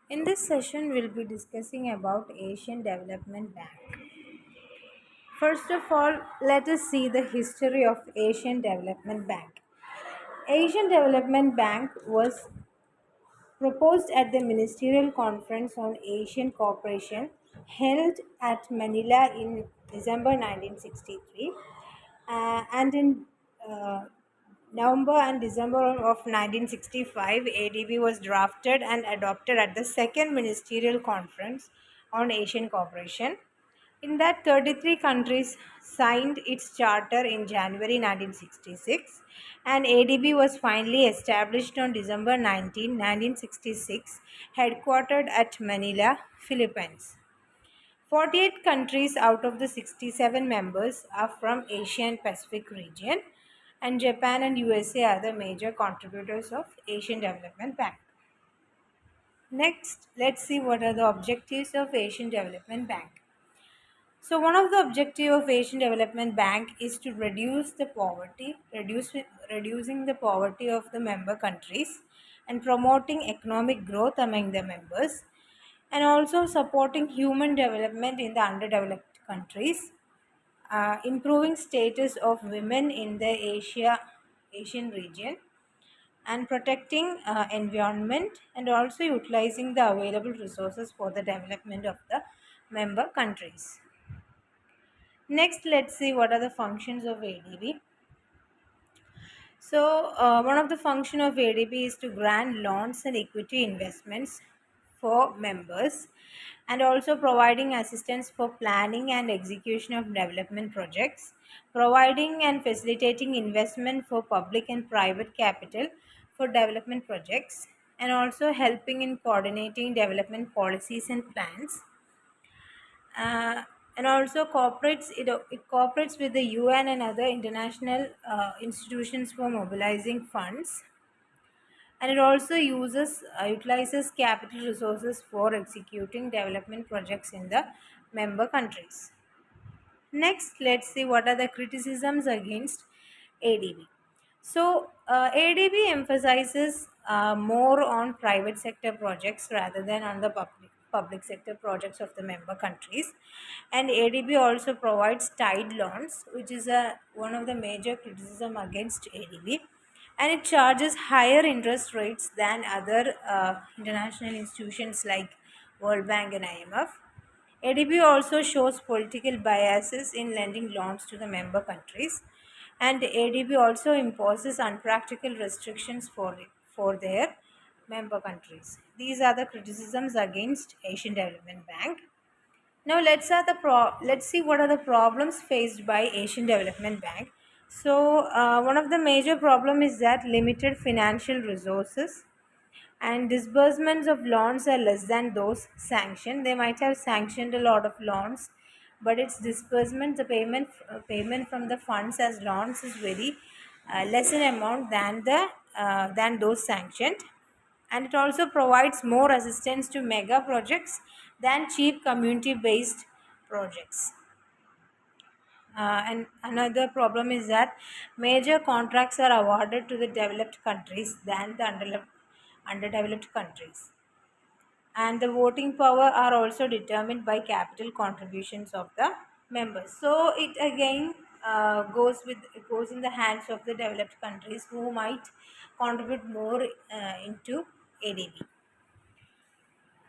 In this session, we'll be discussing about Asian Development Bank. First of all, let us see the history of Asian Development Bank. Asian Development Bank was proposed at the Ministerial Conference on Asian Cooperation held at Manila in December 1963 and in uh, November and December of 1965, ADB was drafted and adopted at the Second Ministerial Conference on Asian Cooperation. In that, 33 countries signed its charter in January 1966, and ADB was finally established on December 19, 1966, headquartered at Manila, Philippines. 48 countries out of the 67 members are from Asian Pacific region, and Japan and USA are the major contributors of Asian Development Bank. Next, let's see what are the objectives of Asian Development Bank. So one of the objective of Asian Development Bank is to reduce the poverty, reducing the poverty of the member countries and promoting economic growth among the members, and also supporting human development in the underdeveloped countries, improving status of women in the Asian region, and protecting environment, and also utilizing the available resources for the development of the member countries. Next, let's see what are the functions of ADB. So, one of the function of ADB is to grant loans and equity investments for members, and also providing assistance for planning and execution of development projects, providing and facilitating investment for public and private capital for development projects, and also helping in coordinating development policies and plans, uh, and also it cooperates with the UN and other international institutions for mobilizing funds, and it also utilizes capital resources for executing development projects in the member countries. Next, let's see what are the criticisms against ADB. So, ADB emphasizes more on private sector projects rather than on the public sector projects of the member countries. And ADB also provides tied loans, which is one of the major criticism against ADB. And it charges higher interest rates than other international institutions like World Bank and IMF. ADB also shows political biases in lending loans to the member countries, and ADB also imposes unpractical restrictions for their member countries. These are the criticisms against Asian Development Bank. Now let's see what are the problems faced by Asian Development Bank. So one of the major problem is that limited financial resources, and disbursements of loans are less than those sanctioned. They might have sanctioned a lot of loans, but its disbursement, the payment from the funds as loans is very less in amount than those sanctioned, and it also provides more assistance to mega projects than cheap community based projects. And another problem is that major contracts are awarded to the developed countries than the underdeveloped countries. And the voting power are also determined by capital contributions of the members. So it again goes in the hands of the developed countries who might contribute more into ADB.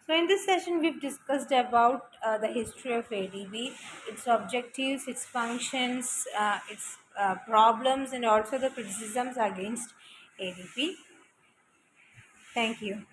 So, in this session, we've discussed about the history of ADB, its objectives, its functions, its problems, and also the criticisms against ADB. Thank you.